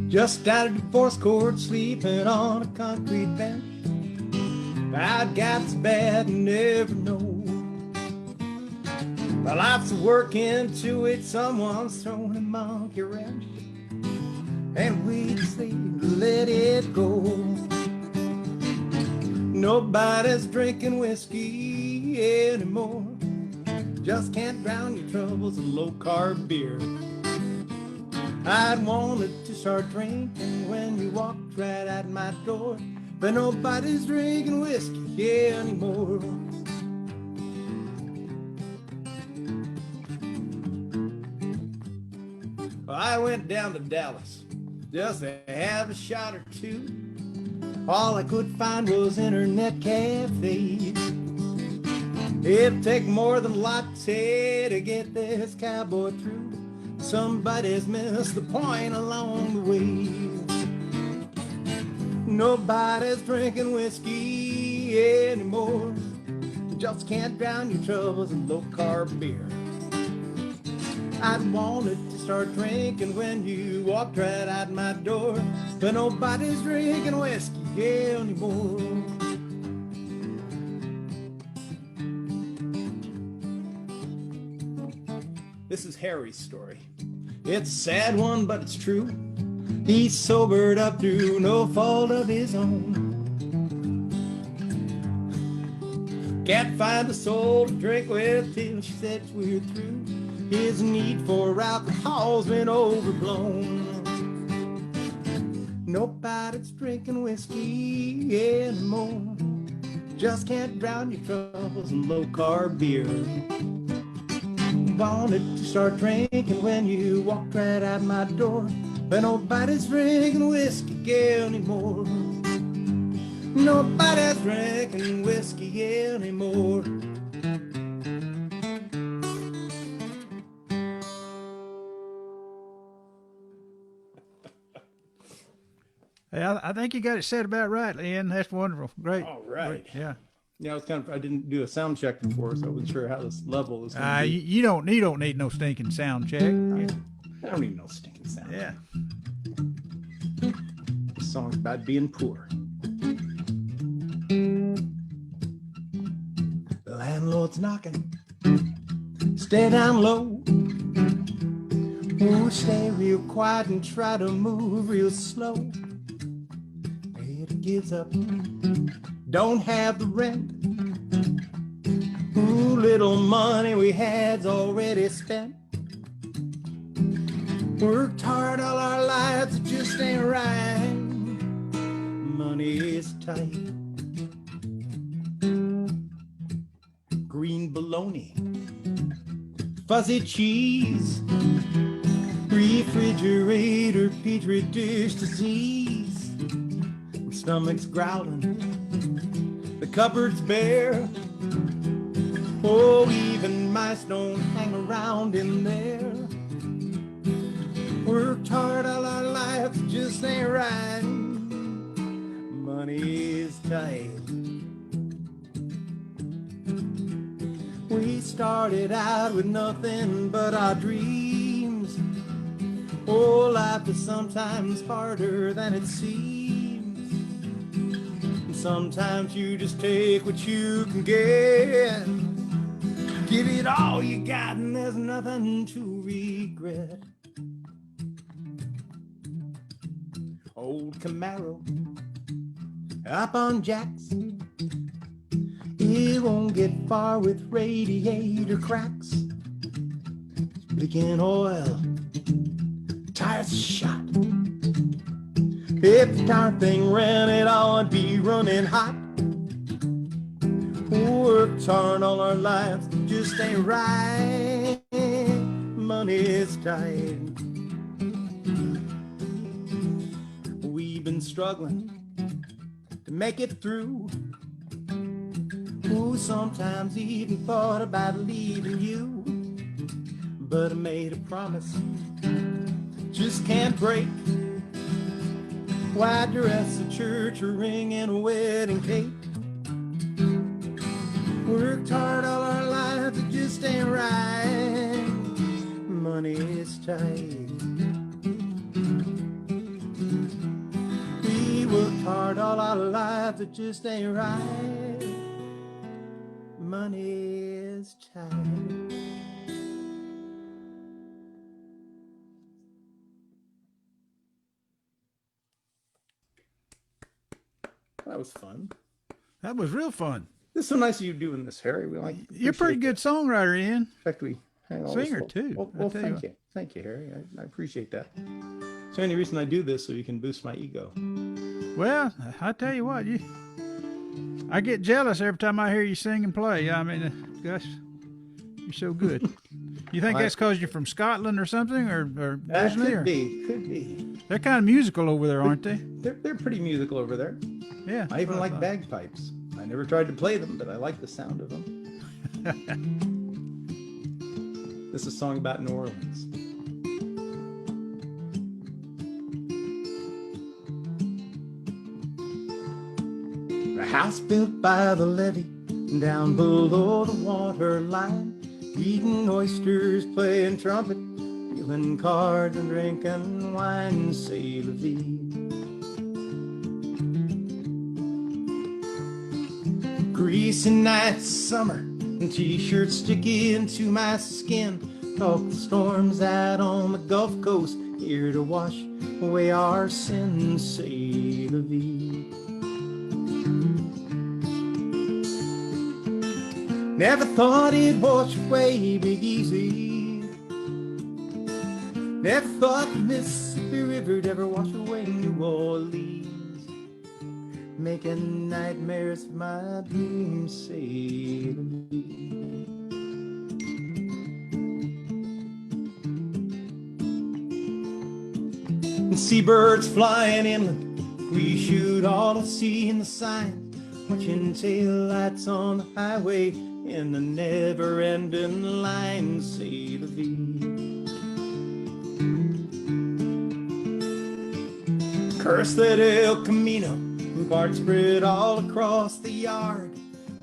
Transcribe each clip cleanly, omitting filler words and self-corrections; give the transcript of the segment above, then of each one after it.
Just out of divorce court, sleeping on a concrete bench. I'd got so bad and never know. But lots of work into it, someone's throwing a monkey wrench, and we say let it go. Nobody's drinking whiskey anymore. Just can't drown your troubles in low-carb beer. I'd wanted to start drinking when you walked right out my door, but nobody's drinking whiskey anymore. I went down to Dallas just to have a shot or two. All I could find was internet cafes. It'd take more than latte to get this cowboy through. Somebody's missed the point along the way. Nobody's drinking whiskey anymore. Just can't drown your troubles in low-carb beer. I'd wanted to start drinking when you walked right out my door, but nobody's drinking whiskey anymore. This is Harry's story. It's a sad one, but it's true. He's sobered up through no fault of his own. Can't find a soul to drink with till she said we're through. His need for alcohol's been overblown. Nobody's drinking whiskey anymore. Just can't drown your troubles in low-carb beer. Wanted to start drinking when you walked right out my door, but nobody's drinking whiskey anymore. Nobody's drinking whiskey anymore. Yeah, I think you got it said about right, Ian. That's wonderful. Great. All right. Great. Yeah. Yeah, I didn't do a sound check before, so I wasn't sure how this level is going to be. You don't need no stinking sound check. I don't need no stinking sound. Yeah. This song's about being poor. The landlord's knocking. Stay down low. Ooh, stay real quiet and try to move real slow. It gives up. Don't have the rent. Ooh, little money we had's already spent. Worked hard all our lives, it just ain't right. Money is tight. Green bologna, fuzzy cheese, refrigerator, petri dish disease. My stomach's growling, the cupboard's bare. Oh, even mice don't hang around in there. Worked hard all our lives, just ain't right. Money is tight. We started out with nothing but our dreams. Oh, life is sometimes harder than it seems. And sometimes you just take what you can get. Give it all you got and there's nothing to regret. Old Camaro, up on jacks. It won't get far with radiator cracks. Leaking oil, tires shot. If the darn thing ran, it ought to be running hot. Worked hard all our lives, just ain't right. Money is tight. We've been struggling to make it through. Ooh, sometimes even thought about leaving you, but I made a promise, just can't break. White dress, a church, a ring, and a wedding cake. Worked hard all our lives, it just ain't right. Money is tight. all our lives, it just ain't right. Money is tight. That was fun. That was real fun. It's so nice of you doing this, Harry. You're a pretty good songwriter, Ian. In fact, we hang on. Singer too. Well, thank you. Thank you, Harry. I appreciate that. So any reason I do this so you can boost my ego? Well, I tell you what, I get jealous every time I hear you sing and play. I mean, gosh, you're so good. You think that's because you're from Scotland or something, or Disney? Could be. They're kind of musical over there, aren't they? They're pretty musical over there. Yeah. I even like bagpipes. I never tried to play them, but I like the sound of them. This is a song about New Orleans. A house built by the levee, down below the water line, eating oysters, playing trumpet, dealing cards and drinking wine, c'est la vie. Greasy nights, summer, and t-shirts sticking to my skin. Talk the storms out on the Gulf Coast, here to wash away our sins, c'est la vie. Never thought it'd wash away Big Easy. Never thought the Mississippi River'd ever wash away New Orleans, making nightmares of my dreams, say to me. And seabirds flying inland, we shoot all to sea in the sign, watching taillights on the highway in the never-ending line, say to thee. Curse that El Camino, barred spread all across the yard.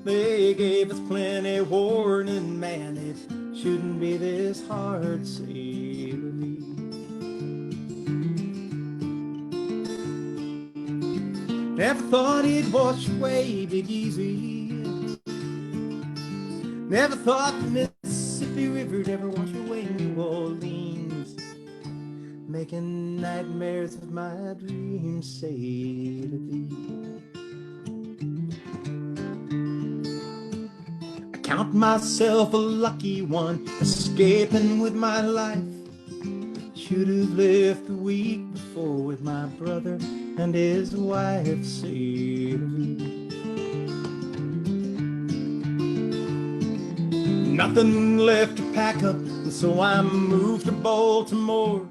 They gave us plenty warning, man, it shouldn't be this hard, say to me. Never thought it'd wash away Big Easy. Never thought the Mississippi River'd ever wash away New Orleans, making nightmares of my dreams, say to thee. I count myself a lucky one, escaping with my life. Should have left the week before with my brother and his wife, say to me. Nothing left to pack up, and so I moved to Baltimore.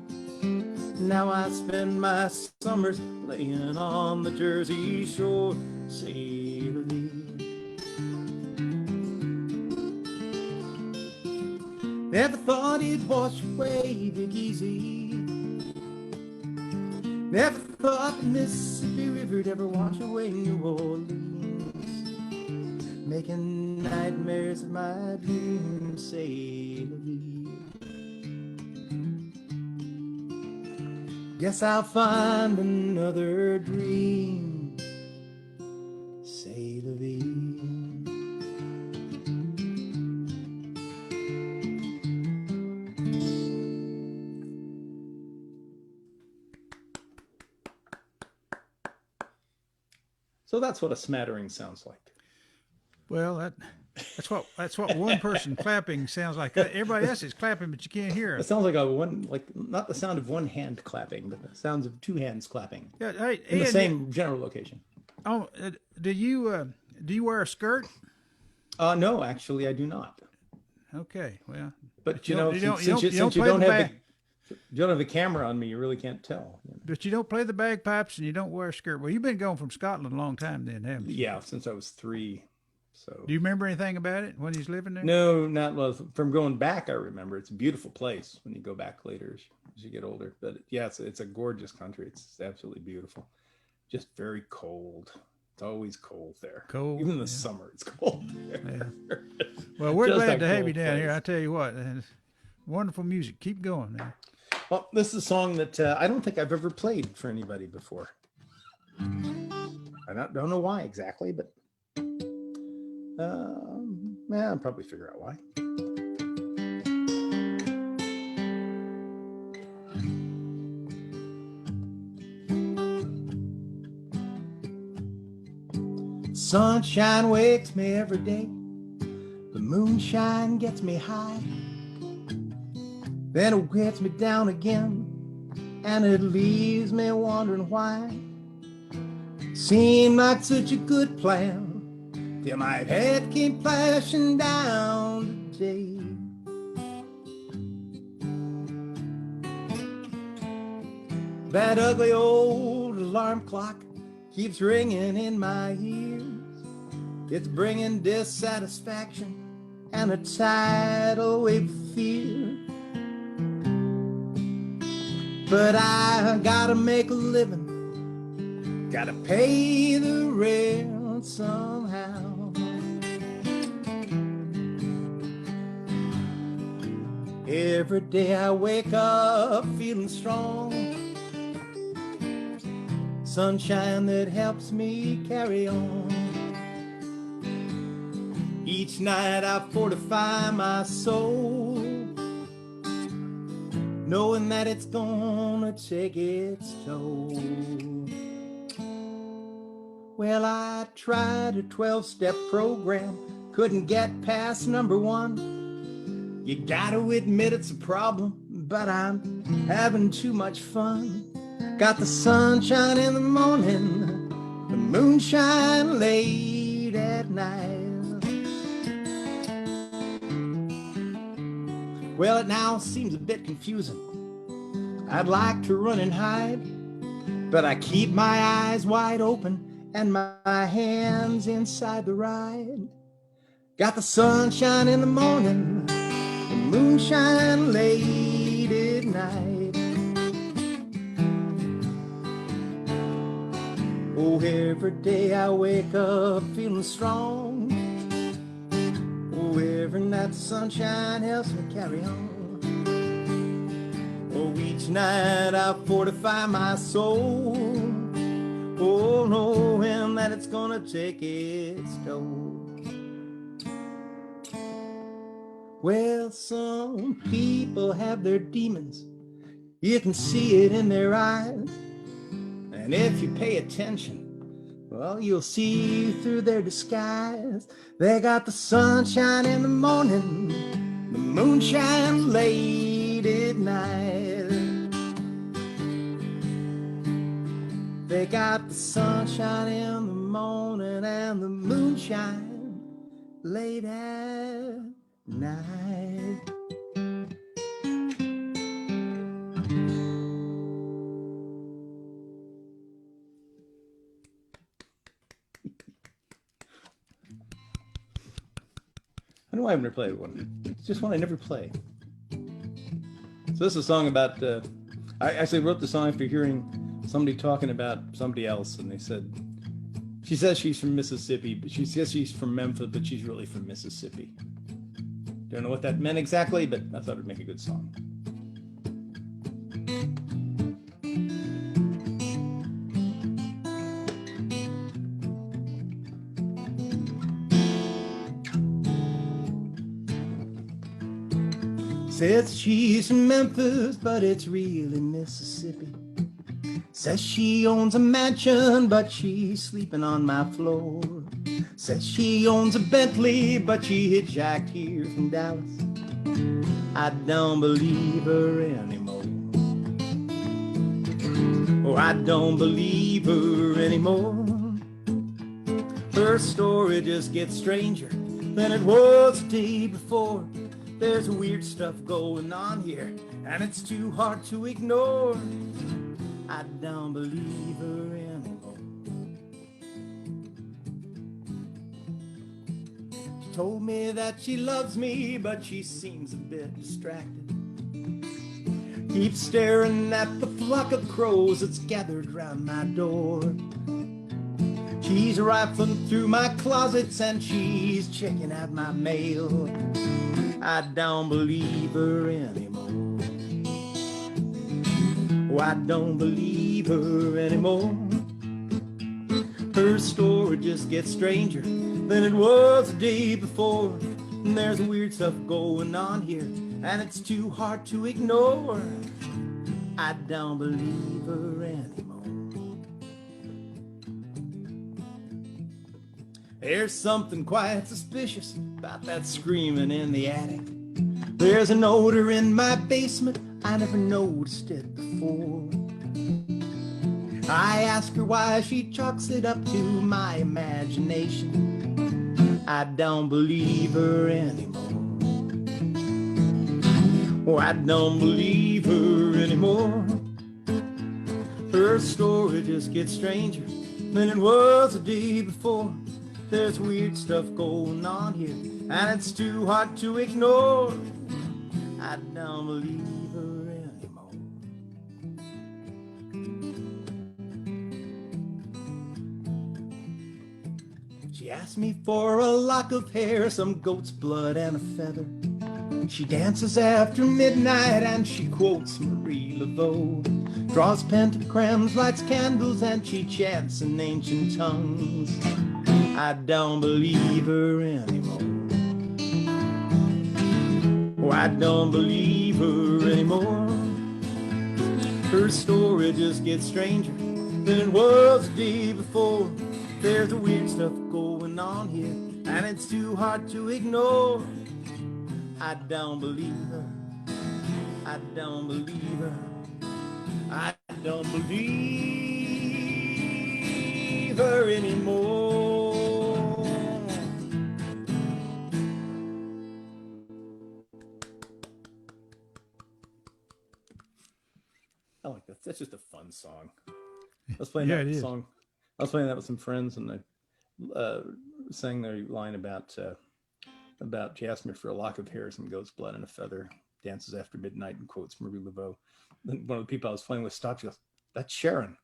Now I spend my summers laying on the Jersey Shore, say to me. Never thought it'd wash away Big Easy. Never thought the Mississippi River'd ever wash away New Orleans, making nightmares of my dreams, say to me. Guess I'll find another dream, say to thee. So that's what a smattering sounds like. Well, that's what one person clapping sounds like. Everybody else is clapping, but you can't hear it. It sounds like not the sound of one hand clapping, but the sounds of two hands clapping. Yeah, hey, in the same general location. Oh, do you wear a skirt? No, actually, I do not. Okay, well, but since you don't have a camera on me, you really can't tell. You know? But you don't play the bagpipes and you don't wear a skirt. Well, you've been going from Scotland a long time then, haven't you? Yeah, since I was 3. So. Do you remember anything about it when he's living there? No, from going back. I remember it's a beautiful place when you go back later as you get older. But yeah, it's a gorgeous country. It's absolutely beautiful. Just very cold. It's always cold there. Cold. Even in the summer, it's cold there. Yeah. Well, we're glad to have you down here. I tell you what, wonderful music. Keep going, man. Well, this is a song that I don't think I've ever played for anybody before. I don't know why exactly, but yeah, I'll probably figure out why. Sunshine wakes me every day. The moonshine gets me high. Then it gets me down again, and it leaves me wondering why. Seemed like such a good plan till my head came flashing down today. That ugly old alarm clock keeps ringing in my ears. It's bringing dissatisfaction and a tidal wave of fear. But I gotta make a living, gotta pay the rent somehow. Every day I wake up feeling strong, sunshine that helps me carry on. Each night I fortify my soul, knowing that it's gonna take its toll. Well, I tried a 12-step program, couldn't get past number 1. You gotta admit it's a problem, but I'm having too much fun. Got the sunshine in the morning, the moonshine late at night. Well, it now seems a bit confusing. I'd like to run and hide, but I keep my eyes wide open and my hands inside the ride. Got the sunshine in the morning, the moonshine late at night. Oh, every day I wake up feeling strong. Oh, every night the sunshine helps me carry on. Oh, each night I fortify my soul. Oh, knowing that it's gonna take its toll. Well, some people have their demons. You can see it in their eyes. And if you pay attention, well, you'll see through their disguise. They got the sunshine in the morning, the moonshine late at night. They got the sunshine in the morning and the moonshine late at night. I know I haven't played one. It's just one I never play. So this is a song about, I actually wrote the song after hearing somebody talking about somebody else, and they said, she says she's from Mississippi, but she says she's from Memphis, but she's really from Mississippi. Don't know what that meant exactly, but I thought it'd make a good song. Says she's from Memphis, but it's really Mississippi. Says she owns a mansion, but she's sleeping on my floor. Says she owns a Bentley, but she hitchhiked here from Dallas. I don't believe her anymore. Oh, I don't believe her anymore. Her story just gets stranger than it was the day before. There's weird stuff going on here, and it's too hard to ignore. I don't believe her anymore. She told me that she loves me, but she seems a bit distracted. Keeps staring at the flock of crows that's gathered round my door. She's rifling through my closets and she's checking out my mail. I don't believe her anymore. Oh, I don't believe her anymore. Her story just gets stranger than it was the day before. And there's weird stuff going on here, and it's too hard to ignore. I don't believe her anymore. There's something quite suspicious about that screaming in the attic. There's an odor in my basement, I never noticed it before. I ask her why, she chalks it up to my imagination. I don't believe her anymore. Oh, I don't believe her anymore. Her story just gets stranger than it was the day before. There's weird stuff going on here, and it's too hard to ignore. I don't believe her anymore. She asked me for a lock of hair, some goat's blood and a feather. She dances after midnight and she quotes Marie Laveau, draws pentagrams, lights candles, and she chants in ancient tongues. I don't believe her anymore. Oh, I don't believe her anymore. Her story just gets stranger than it was the day before. There's a weird stuff going on here, and it's too hard to ignore. I don't believe her. I don't believe her. I don't believe her anymore. I like that. That's just a fun song. I was playing that song. I was playing that with some friends, and they sang their line about she asked me for a lock of hair, some goat's blood and a feather, dances after midnight, and quotes Marie Laveau. Then one of the people I was playing with stopped. She goes, "That's Sharon."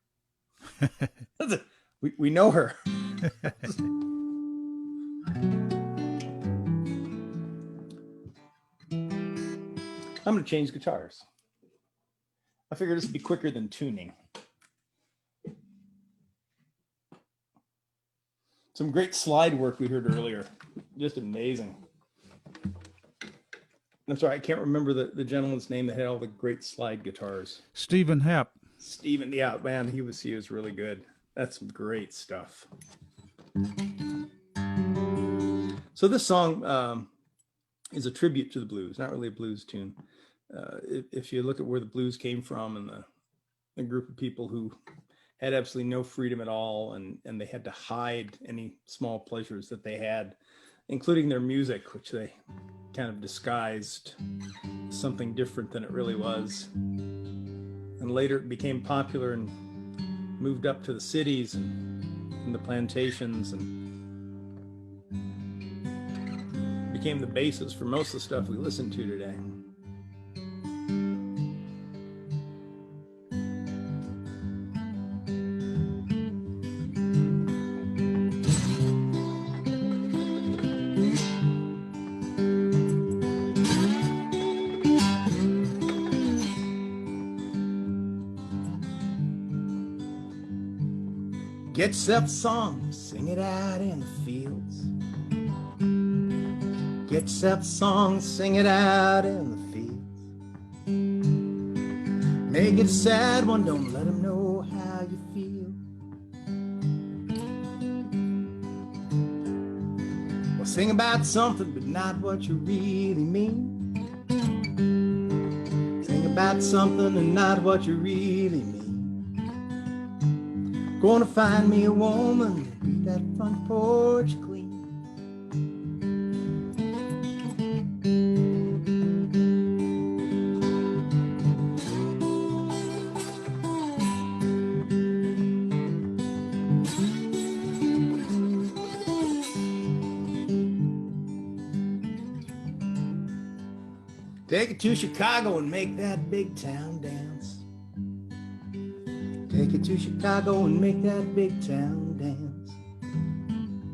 we know her. I'm going to change guitars. I figured this would be quicker than tuning. Some great slide work we heard earlier. Just amazing. I'm sorry, I can't remember the gentleman's name that had all the great slide guitars. Stephen Happ. Stephen, yeah, man, he was really good. That's some great stuff. So this song is a tribute to the blues, not really a blues tune. If you look at where the blues came from and the group of people who had absolutely no freedom at all, and they had to hide any small pleasures that they had, including their music, which they kind of disguised something different than it really was. And later it became popular and moved up to the cities and the plantations and became the basis for most of the stuff we listen to today. Get yourself a song, sing it out in the fields. Get yourself a song, sing it out in the fields. Make it a sad one, don't let them know how you feel. Well, sing about something, but not what you really mean. Sing about something and not what you really mean. Gonna find me a woman to beat that front porch clean. Take it to Chicago and make that big town dance. Take it to Chicago and make that big town dance.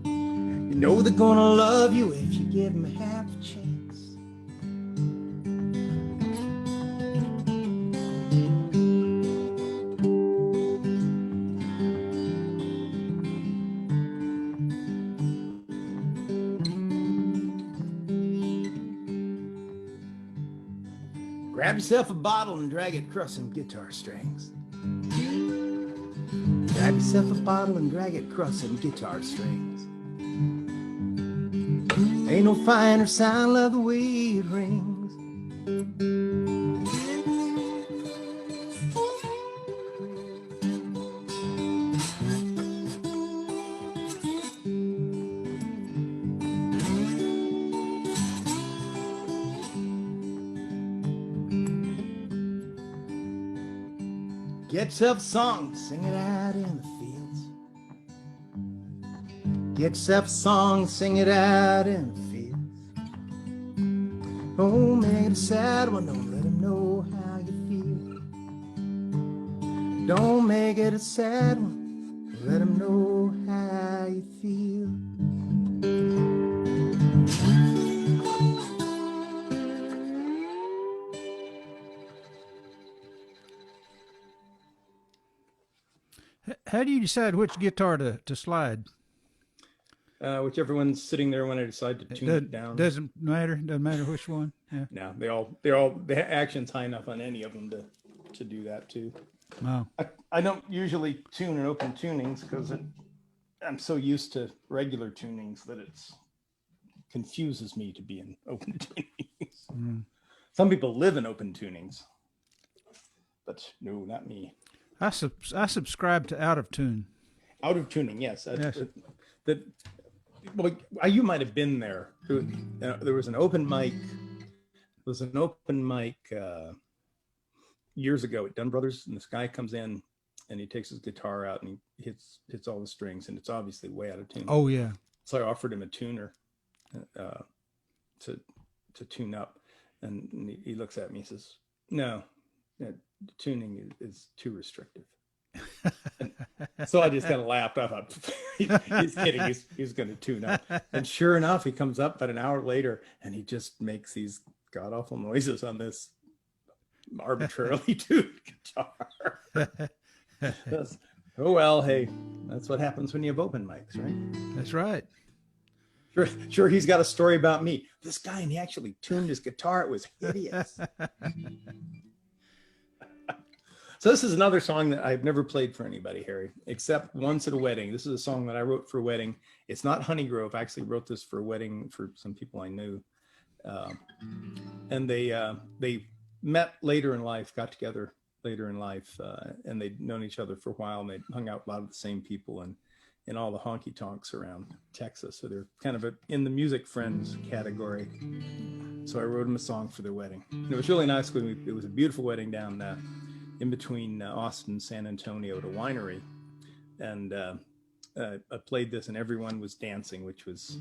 You know they're gonna love you if you give them half a chance. Grab yourself a bottle and drag it across some guitar strings. Grab yourself a bottle and drag it across some guitar strings. Ain't no finer sound like the way it rings. Get yourself a song, sing it out in the fields. Get yourself a song, sing it out in the fields. Don't make it a sad one, don't let them know how you feel. Don't make it a sad one, let them know how you feel. How do you decide which guitar to slide? Whichever one's sitting there when I decide to tune it down. Doesn't matter. Doesn't matter which one. Yeah. No, the action's high enough on any of them to do that too. Wow. I don't usually tune in open tunings because I'm so used to regular tunings that it confuses me to be in open tunings. Mm. Some people live in open tunings, but no, not me. I subscribe to Out of Tune. Out of Tuning, yes. Yes. Well, you might have been there. There was an open mic. There was an open mic years ago at Dunn Brothers, and this guy comes in and he takes his guitar out and he hits all the strings, and it's obviously way out of tune. Oh yeah. So I offered him a tuner to tune up, and he looks at me and says, "No, tuning is too restrictive." So I just kind of laughed. I thought, he's kidding. He's going to tune up. And sure enough, he comes up about an hour later and he just makes these god awful noises on this arbitrarily tuned guitar. Oh well, hey, that's what happens when you have open mics, right? That's right. Sure, he's got a story about me. This guy, and he actually tuned his guitar. It was hideous. So this is another song that I've never played for anybody, Harry, except once at a wedding. This is a song that I wrote for a wedding. It's not Honey Grove. I actually wrote this for a wedding for some people I knew. And they met later in life, got together later in life, and they'd known each other for a while, and they hung out with a lot of the same people and in all the honky tonks around Texas. So they're kind of in the music friends category. So I wrote them a song for their wedding. And it was really nice. It was a beautiful wedding down in between Austin and San Antonio at a winery. And I played this and everyone was dancing, which was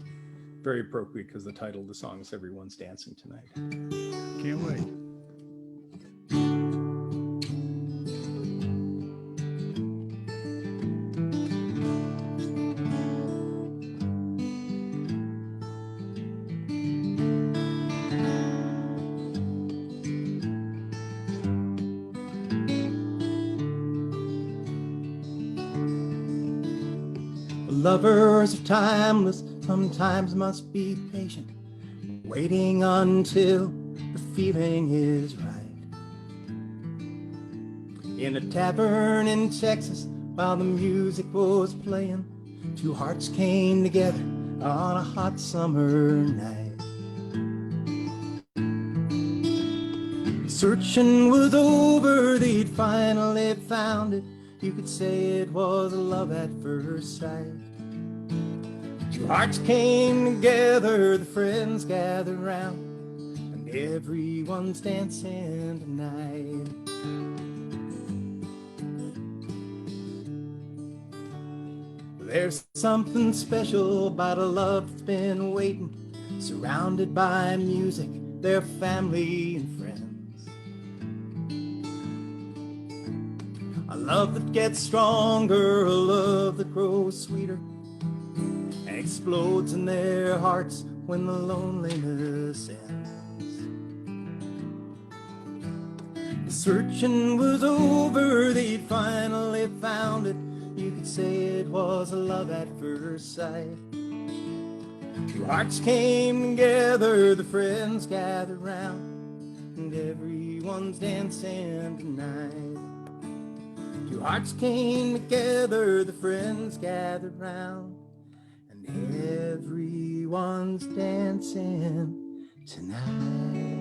very appropriate because the title of the song is Everyone's Dancing Tonight. Can't wait. Lovers are timeless, sometimes must be patient, waiting until the feeling is right. In a tavern in Texas, while the music was playing, two hearts came together on a hot summer night. Searching was over, they'd finally found it. You could say it was love at first sight. Two hearts came together, the friends gathered round, and everyone's dancing tonight. There's something special about a love that's been waiting, surrounded by music, their family and friends. A love that gets stronger, a love that grows sweeter, and explodes in their hearts when the loneliness ends. The searching was over, they'd finally found it. You could say it was a love at first sight. Two hearts came together, the friends gathered round, and everyone's dancing tonight. Two hearts came together, the friends gathered round, and everyone's dancing tonight.